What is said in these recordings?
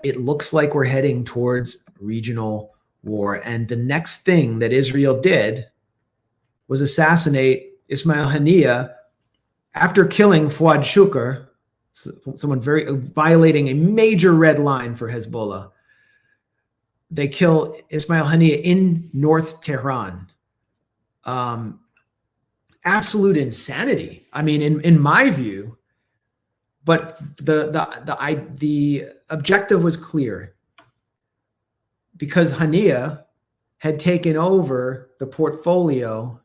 it looks like we're heading towards regional war. And the next thing that Israel did was assassinate Ismail Haniyeh after killing Fuad Shukr, someone violating a major red line for Hezbollah. They kill Ismail Haniyeh in North Tehran. Absolute insanity. I mean, in my view, but the objective was clear, because Haniyeh had taken over the portfolio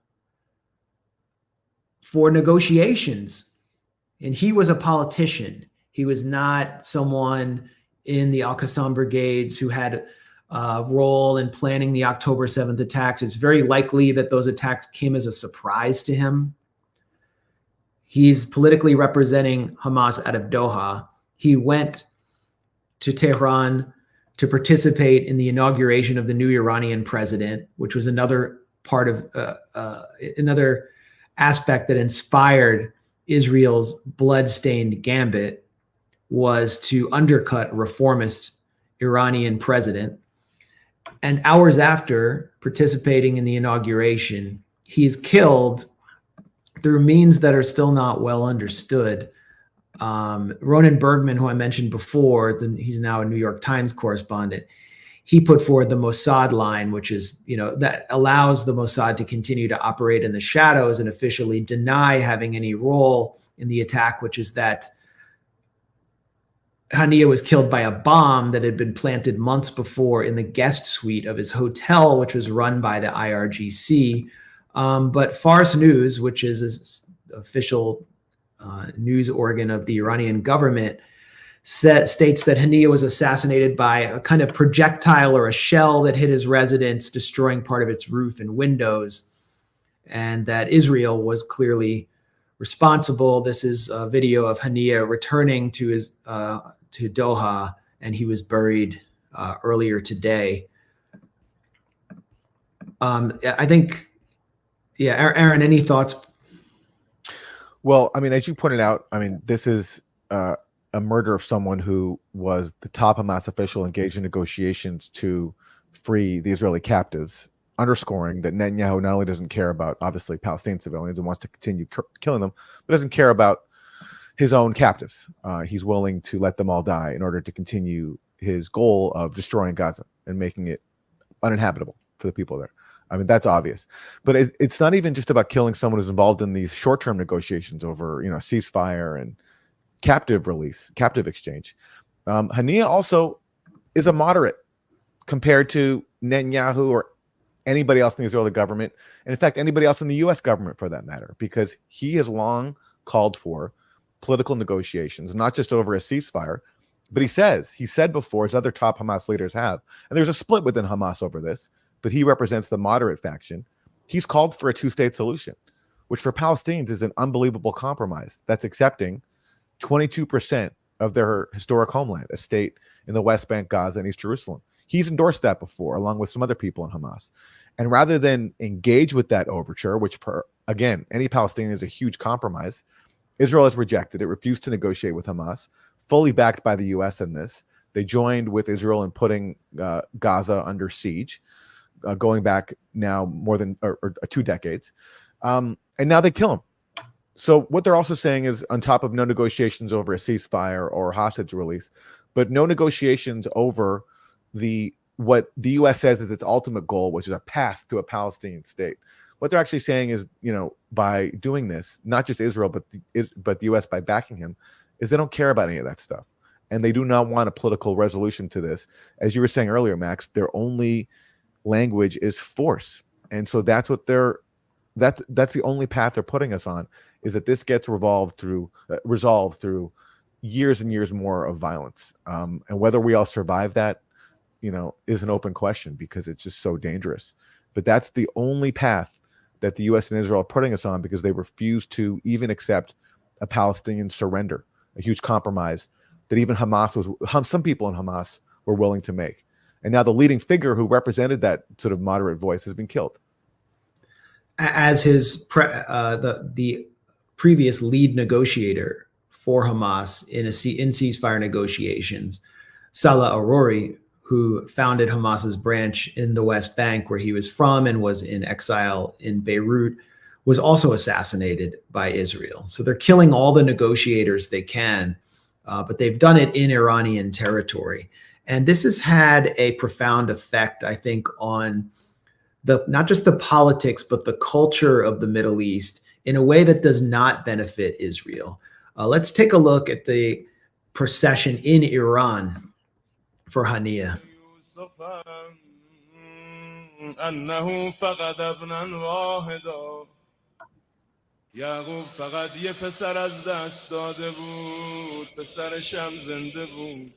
for negotiations, and he was a politician. He was not someone in the Al-Qassam brigades who had a role in planning the October 7th attacks. It's very likely that those attacks came as a surprise to him. He's politically representing Hamas out of Doha. He went to Tehran to participate in the inauguration of the new Iranian president, which was another part of another aspect that inspired Israel's blood-stained gambit, was to undercut a reformist Iranian president. And hours after participating in the inauguration, he's killed through means that are still not well understood. Ronan Bergman, who I mentioned before, he's now a New York Times correspondent. He put forward the Mossad line, which is, that allows the Mossad to continue to operate in the shadows and officially deny having any role in the attack, which is that Haniyeh was killed by a bomb that had been planted months before in the guest suite of his hotel, which was run by the IRGC. But Fars News, which is an official news organ of the Iranian government, states that Haniyeh was assassinated by a kind of projectile or a shell that hit his residence, destroying part of its roof and windows, and that Israel was clearly responsible. This is a video of Haniyeh returning to Doha, and he was buried earlier today. I think, Aaron, any thoughts? Well, I mean, as you pointed out, this is a murder of someone who was the top Hamas official engaged in negotiations to free the Israeli captives, underscoring that Netanyahu not only doesn't care about, obviously, Palestinian civilians and wants to continue killing them, but doesn't care about his own captives. He's willing to let them all die in order to continue his goal of destroying Gaza and making it uninhabitable for the people there. That's obvious. But it's not even just about killing someone who's involved in these short-term negotiations over, ceasefire and captive release, captive exchange. Haniyeh also is a moderate compared to Netanyahu or anybody else in the Israeli government, and in fact, anybody else in the U.S. government for that matter, because he has long called for political negotiations, not just over a ceasefire, but he said before, as other top Hamas leaders have, and there's a split within Hamas over this, but he represents the moderate faction. He's called for a two-state solution, which for Palestinians is an unbelievable compromise. That's accepting 22% of their historic homeland, a state in the West Bank, Gaza, and East Jerusalem. He's endorsed that before, along with some other people in Hamas. And rather than engage with that overture, which for, again, any Palestinian is a huge compromise, Israel has rejected it, refused to negotiate with Hamas, fully backed by the U.S. in this. They joined with Israel in putting Gaza under siege, going back now more than 2 decades. And now they kill him. So what they're also saying is, on top of no negotiations over a ceasefire or hostage release, but no negotiations over what the U.S. says is its ultimate goal, which is a path to a Palestinian state. What they're actually saying is, by doing this, not just Israel, but the U.S. by backing him, is they don't care about any of that stuff. And they do not want a political resolution to this. As you were saying earlier, Max, their only language is force. And so that's what that's the only path they're putting us on, is that this gets resolved through years and years more of violence. And whether we all survive that, is an open question, because it's just so dangerous. But that's the only path that the U.S. and Israel are putting us on, because they refuse to even accept a Palestinian surrender, a huge compromise that even some people in Hamas were willing to make. And now the leading figure who represented that sort of moderate voice has been killed. As the previous lead negotiator for Hamas in ceasefire negotiations, Salah Arori, who founded Hamas's branch in the West Bank, where he was from and was in exile in Beirut, was also assassinated by Israel. So they're killing all the negotiators they can, but they've done it in Iranian territory. And this has had a profound effect, I think, on not just the politics, but the culture of the Middle East in a way that does not benefit Israel. Let's take a look at the procession in Iran for Hania. یعقوب فقط یه پسر از دست داده بود پسرشم زنده بود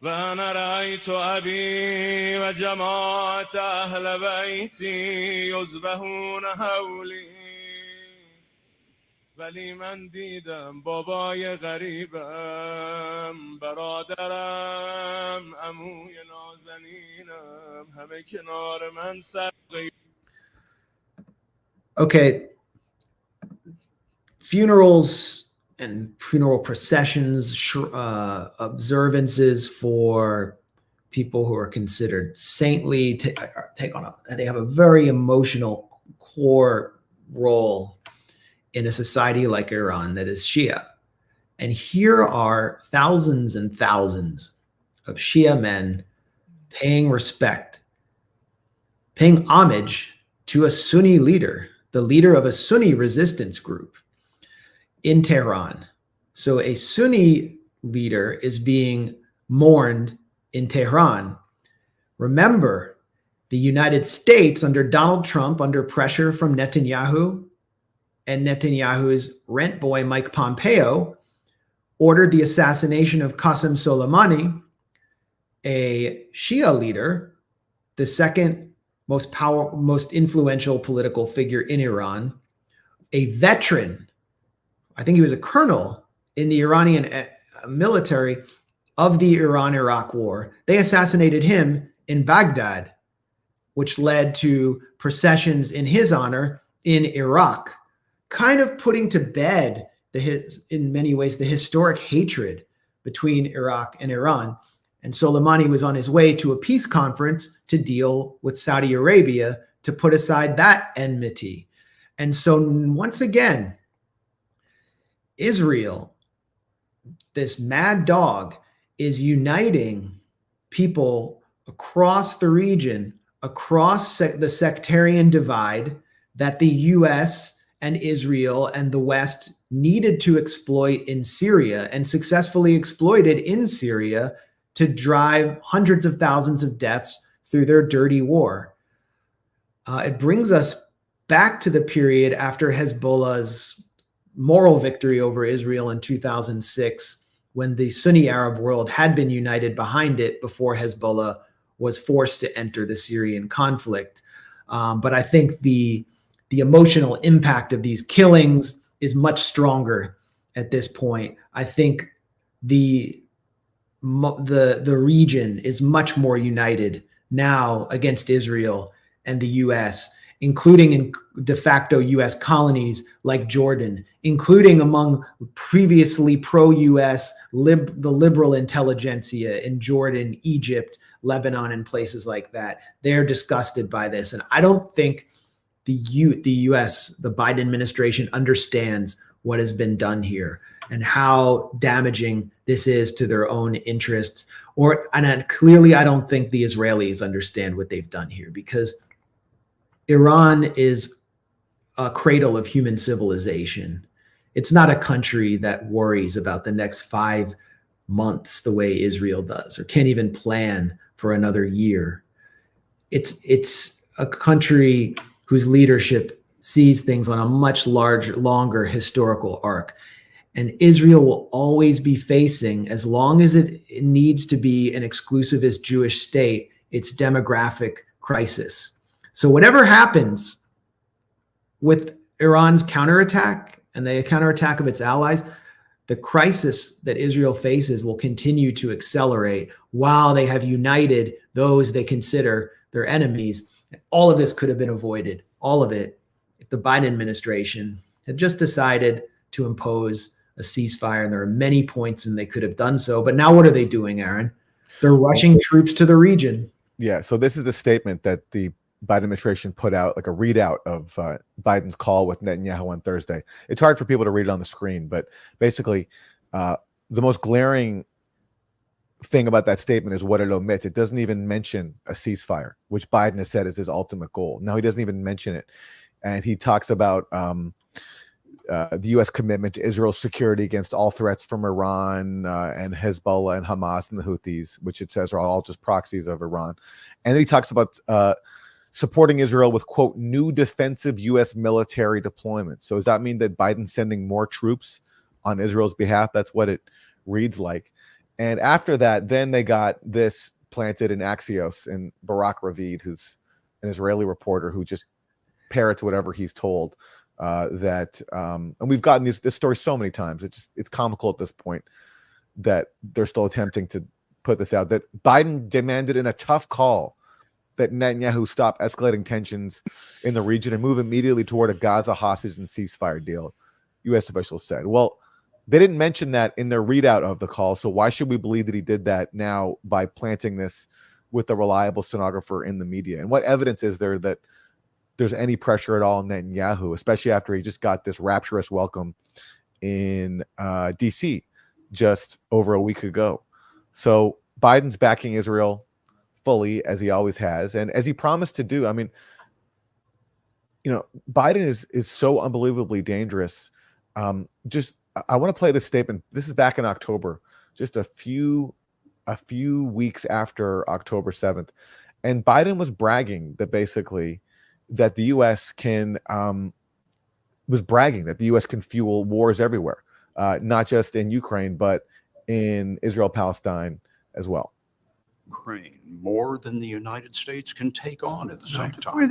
و انا رأیت ابی و جماعت اهل بیتی یذبحون حولی ولی من دیدم بابای غریبم برادرم عموی نازنینم همه کنار من سرقی. Okay. Funerals and funeral processions, observances for people who are considered saintly, they have a very emotional core role in a society like Iran that is Shia. And here are thousands and thousands of Shia men paying respect, paying homage to a Sunni leader, the leader of a Sunni resistance group in Tehran. So a Sunni leader is being mourned in Tehran. Remember, the United States under Donald Trump, under pressure from Netanyahu and Netanyahu's rent boy, Mike Pompeo, ordered the assassination of Qasem Soleimani, a Shia leader, the second most influential political figure in Iran, a veteran. I think he was a colonel in the Iranian military of the Iran-Iraq war. They assassinated him in Baghdad, which led to processions in his honor in Iraq, kind of putting to bed in many ways the historic hatred between Iraq and Iran. And Soleimani was on his way to a peace conference to deal with Saudi Arabia to put aside that enmity. And so once again, Israel, this mad dog, is uniting people across the region, across the sectarian divide that the US and Israel and the West needed to exploit in Syria and successfully exploited in Syria to drive hundreds of thousands of deaths through their dirty war. It brings us back to the period after Hezbollah's moral victory over Israel in 2006, when the Sunni Arab world had been united behind it before Hezbollah was forced to enter the Syrian conflict. But I think the emotional impact of these killings is much stronger at this point. I think the region is much more united now against Israel and the US, including in de facto US colonies like Jordan, including among previously pro-US the liberal intelligentsia in Jordan, Egypt, Lebanon, and places like that. They're disgusted by this. And I don't think the US, the Biden administration, understands what has been done here and how damaging this is to their own interests. And clearly, I don't think the Israelis understand what they've done here, because Iran is a cradle of human civilization. It's not a country that worries about the next 5 months the way Israel does, or can't even plan for another year. It's a country whose leadership sees things on a much longer historical arc. And Israel will always be facing, as long as it needs to be an exclusivist Jewish state, its demographic crisis. So whatever happens with Iran's counterattack and the counterattack of its allies, the crisis that Israel faces will continue to accelerate while they have united those they consider their enemies. And all of this could have been avoided, all of it, if the Biden administration had just decided to impose a ceasefire. And there are many points when they could have done so. But now what are they doing, Aaron? They're rushing troops to the region. Yeah. So this is the statement that the Biden administration put out, like a readout of Biden's call with Netanyahu on Thursday. It's hard for people to read it on the screen, but basically, the most glaring thing about that statement is what it omits. It doesn't even mention a ceasefire, which Biden has said is his ultimate goal. Now he doesn't even mention it, and he talks about the U.S. commitment to Israel's security against all threats from Iran and Hezbollah and Hamas and the Houthis, which it says are all just proxies of Iran. And then he talks about supporting Israel with, quote, new defensive U.S. military deployments. So does that mean that Biden's sending more troops on Israel's behalf? That's what it reads like. And after that, then they got this planted in Axios, and Barak Ravid, who's an Israeli reporter who just parrots whatever he's told. And we've gotten this story so many times. It's comical at this point that they're still attempting to put this out, that Biden demanded in a tough call that Netanyahu stop escalating tensions in the region and move immediately toward a Gaza hostage and ceasefire deal, U.S. officials said. Well, they didn't mention that in their readout of the call, so why should we believe that he did that now by planting this with a reliable stenographer in the media? And what evidence is there that there's any pressure at all on Netanyahu, especially after he just got this rapturous welcome in D.C. just over a week ago? So Biden's backing Israel fully, as he always has, and as he promised to do. I mean, Biden is so unbelievably dangerous. I want to play this statement. This is back in October, just a few weeks after October 7th, and Biden was bragging that basically that the U.S. can fuel wars everywhere, not just in Ukraine, but in Israel, Palestine as well. Ukraine more than the United States can take on at the same time.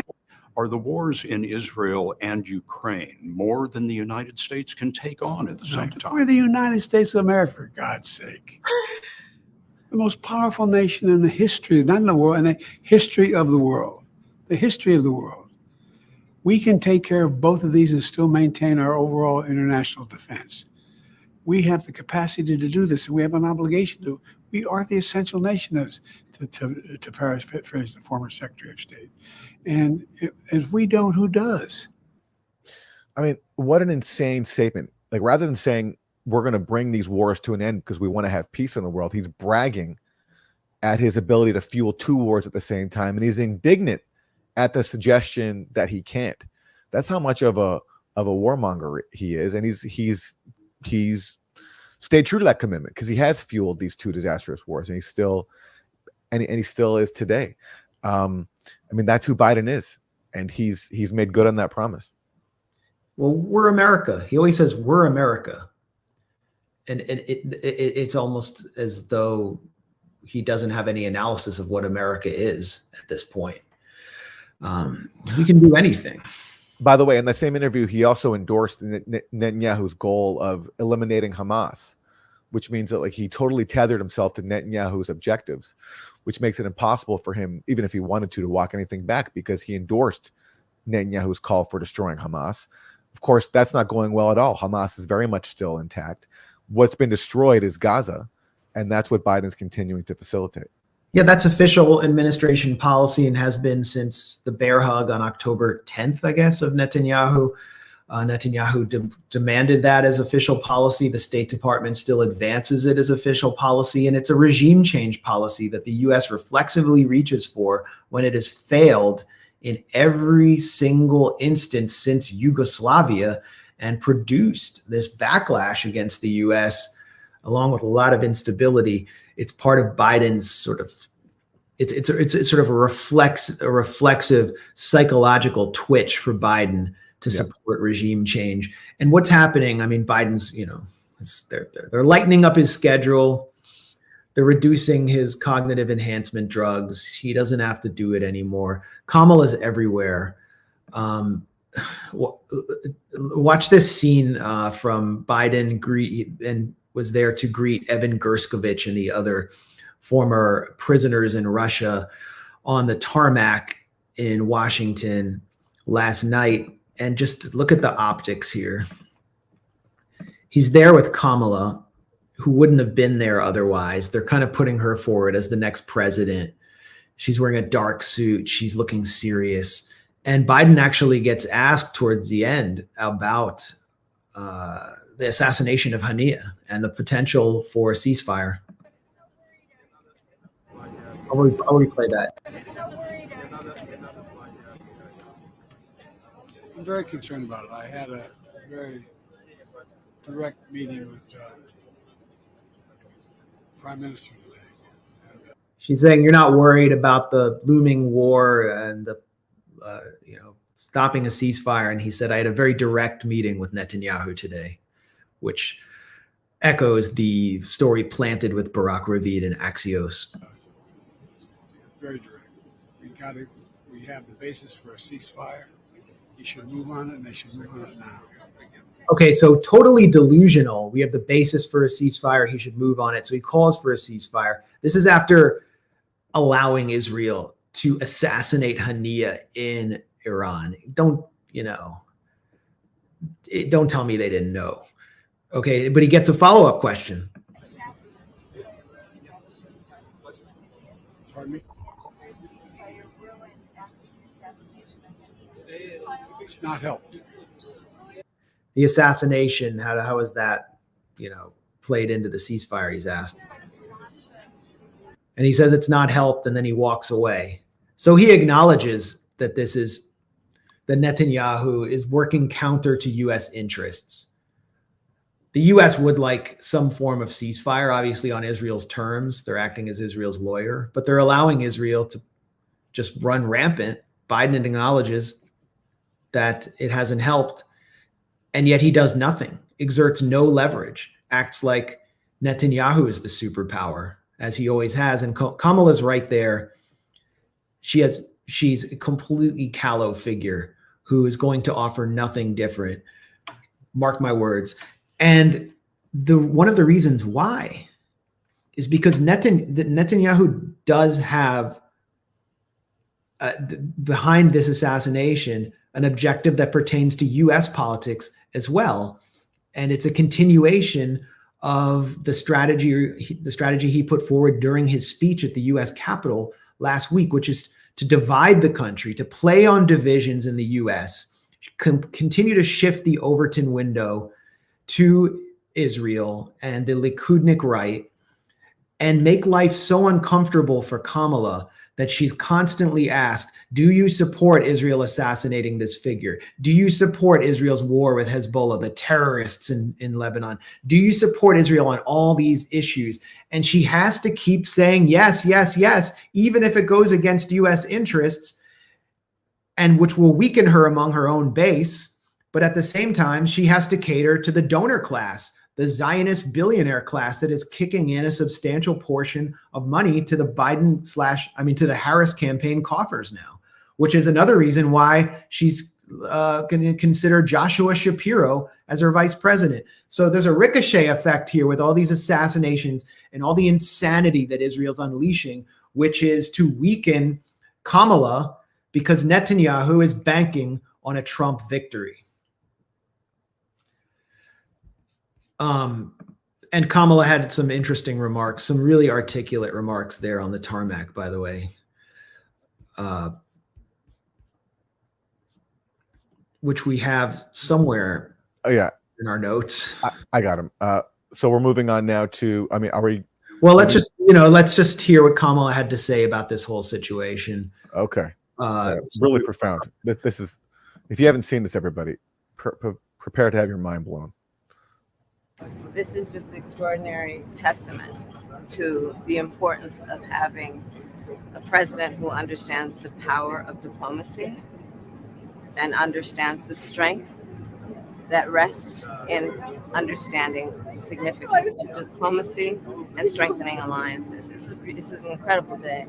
Are the wars in Israel and Ukraine more than the United States can take on at the same time? We're the United States of America, for God's sake. The most powerful nation in the history, not in the world, in the history of the world. The history of the world. We can take care of both of these and still maintain our overall international defense. We have the capacity to do this, and we have an obligation to. We are the essential nation, as to paraphrase the former Secretary of State. And if we don't, who does? I mean, what an insane statement. Like, rather than saying we're going to bring these wars to an end because we want to have peace in the world, he's bragging at his ability to fuel two wars at the same time, and he's indignant at the suggestion that he can't. That's how much of a warmonger he is, and he's stayed true to that commitment because he has fueled these two disastrous wars, and he still is today. I mean, that's who Biden is, and he's made good on that promise. Well, we're America. He always says we're America, and it's almost as though he doesn't have any analysis of what America is at this point. We can do anything. By the way, in that same interview, he also endorsed Netanyahu's goal of eliminating Hamas, which means that he totally tethered himself to Netanyahu's objectives, which makes it impossible for him, even if he wanted to walk anything back, because he endorsed Netanyahu's call for destroying Hamas. Of course, that's not going well at all. Hamas is very much still intact. What's been destroyed is Gaza, and that's what Biden's continuing to facilitate. Yeah, that's official administration policy and has been since the bear hug on October 10th, I guess, of Netanyahu. Netanyahu demanded that as official policy. The State Department still advances it as official policy, and it's a regime change policy that the U.S. reflexively reaches for when it has failed in every single instance since Yugoslavia and produced this backlash against the U.S. along with a lot of instability. It's part of Biden's sort of it's sort of a reflexive psychological twitch for Biden to support regime change. And what's happening? I mean, Biden's they're lightening up his schedule. They're reducing his cognitive enhancement drugs. He doesn't have to do it anymore. Kamala's everywhere. Watch this scene from Biden and was there to greet Evan Gershkovich and the other former prisoners in Russia on the tarmac in Washington last night. And just look at the optics here. He's there with Kamala. who wouldn't have been there otherwise. They're kind of putting her forward as the next president. She's wearing a dark suit. She's looking serious. And Biden actually gets asked towards the end about the assassination of Hania and the potential for a ceasefire. I'll replay that. I'm very concerned about it. I had a very direct meeting with Prime Minister today. She's saying you're not worried about the looming war and the, stopping a ceasefire. And he said, I had a very direct meeting with Netanyahu today, which echoes the story planted with Barak Ravid and Axios. Very direct. We have the basis for a ceasefire. You should move on it, and they should move on it now. Okay, so totally delusional. We have the basis for a ceasefire. He should move on it. So he calls for a ceasefire. This is after allowing Israel to assassinate Hania in Iran. Don't tell me they didn't know. Okay, but he gets a follow-up question. Pardon me? It's not helped. The assassination, how is that, played into the ceasefire, he's asked. And he says it's not helped, and then he walks away. So he acknowledges that that Netanyahu is working counter to U.S. interests. The U.S. would like some form of ceasefire, obviously on Israel's terms. They're acting as Israel's lawyer, but they're allowing Israel to just run rampant. Biden acknowledges that it hasn't helped, and yet he does nothing, exerts no leverage, acts like Netanyahu is the superpower, as he always has. And Kamala's right there. She's a completely callow figure who is going to offer nothing different. Mark my words. And one of the reasons why is because Netanyahu does have behind this assassination an objective that pertains to U.S. politics as well. And it's a continuation of the strategy he put forward during his speech at the U.S. Capitol last week, which is to divide the country, to play on divisions in the U.S., continue to shift the Overton window to Israel and the Likudnik right, and make life so uncomfortable for Kamala that she's constantly asked, do you support Israel assassinating this figure? Do you support Israel's war with Hezbollah, the terrorists in Lebanon? Do you support Israel on all these issues? And she has to keep saying yes, yes, yes, even if it goes against U.S. interests, and which will weaken her among her own base. But at the same time, she has to cater to the donor class, the Zionist billionaire class that is kicking in a substantial portion of money to the to the Harris campaign coffers now, which is another reason why she's going to consider Joshua Shapiro as her vice president. So there's a ricochet effect here with all these assassinations and all the insanity that Israel's unleashing, which is to weaken Kamala because Netanyahu is banking on a Trump victory. And Kamala had some interesting remarks, some really articulate remarks there on the tarmac, by the way, which we have somewhere in our notes. I got him. So we're moving on now to, are we? Well, let's just hear what Kamala had to say about this whole situation. Okay. So it's really profound. This is, if you haven't seen this, everybody, prepare to have your mind blown. This is just an extraordinary testament to the importance of having a president who understands the power of diplomacy and understands the strength that rests in understanding the significance of diplomacy and strengthening alliances. This is an incredible day.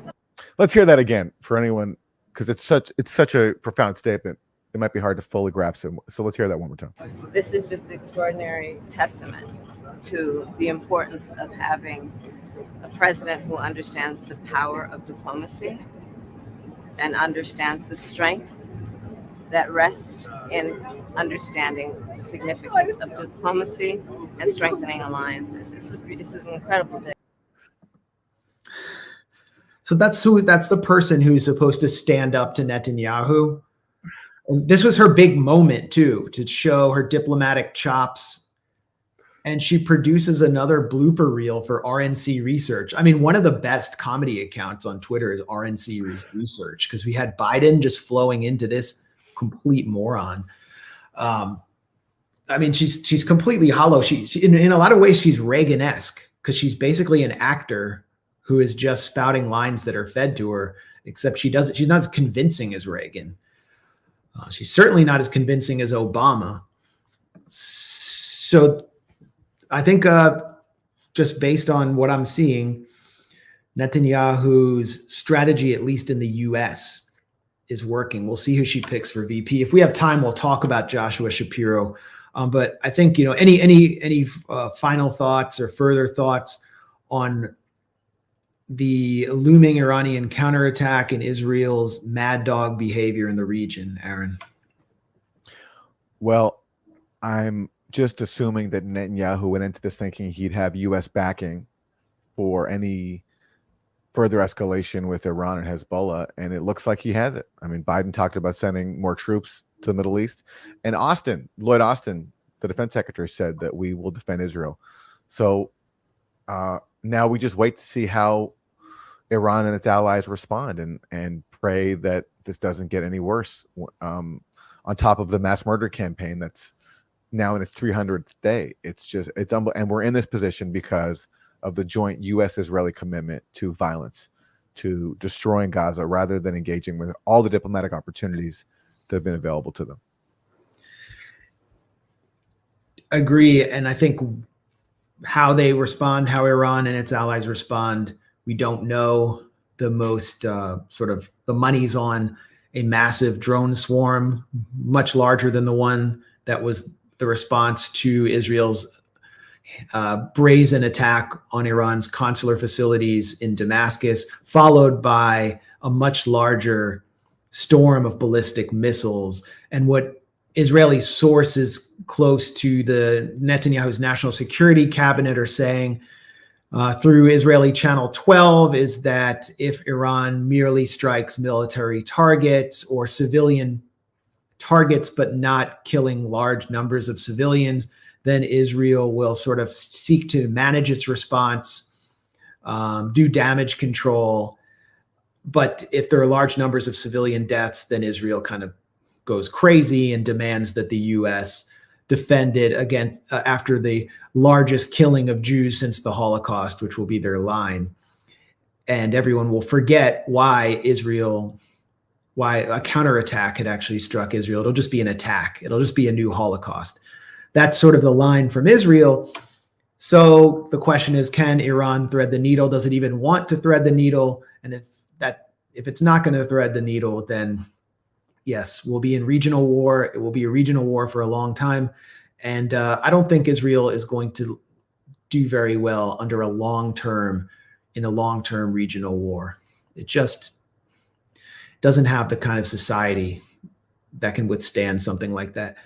Let's hear that again for anyone, because it's such a profound statement. It might be hard to fully grasp it. So let's hear that one more time. This is just an extraordinary testament to the importance of having a president who understands the power of diplomacy and understands the strength that rests in understanding the significance of diplomacy and strengthening alliances. This is an incredible day. So that's the person who's supposed to stand up to Netanyahu. And this was her big moment too, to show her diplomatic chops. And she produces another blooper reel for RNC Research. I mean, one of the best comedy accounts on Twitter is RNC Research, because we had Biden just flowing into this complete moron. I mean, she's completely hollow. She in a lot of ways, she's Reagan-esque, because she's basically an actor who is just spouting lines that are fed to her, except she's not as convincing as Reagan. She's certainly not as convincing as Obama. So I think just based on what I'm seeing, Netanyahu's strategy, at least in the U.S., is working. We'll see who she picks for VP. If we have time, we'll talk about Joshua Shapiro. But I think, any final thoughts or further thoughts on the looming Iranian counterattack and Israel's mad dog behavior in the region, Aaron? Well, I'm just assuming that Netanyahu went into this thinking he'd have U.S. backing for any further escalation with Iran and Hezbollah, and it looks like he has it. I mean, Biden talked about sending more troops to the Middle East, and Lloyd Austin, the defense secretary, said that we will defend Israel. So now we just wait to see how Iran and its allies respond, and pray that this doesn't get any worse, on top of the mass murder campaign that's now in its 300th day. It's and we're in this position because of the joint U.S.-Israeli commitment to violence, to destroying Gaza, rather than engaging with all the diplomatic opportunities that have been available to them. Agree. And I think how they respond, how Iran and its allies respond, we don't know. The most sort of the money's on a massive drone swarm, much larger than the one that was the response to Israel's brazen attack on Iran's consular facilities in Damascus, followed by a much larger storm of ballistic missiles. And what Israeli sources close to the Netanyahu's national security cabinet are saying through Israeli Channel 12 is that if Iran merely strikes military targets or civilian targets, but not killing large numbers of civilians, then Israel will sort of seek to manage its response, do damage control. But if there are large numbers of civilian deaths, then Israel kind of goes crazy and demands that the U.S. defend it against after the largest killing of Jews since the Holocaust, which will be their line. And everyone will forget why a counterattack had actually struck Israel. It'll just be an attack. It'll just be a new Holocaust. That's sort of the line from Israel. So the question is, can Iran thread the needle? Does it even want to thread the needle? And if it's not going to thread the needle, then yes, we'll be in regional war. It will be a regional war for a long time. And I don't think Israel is going to do very well under a long-term regional war. It just doesn't have the kind of society that can withstand something like that.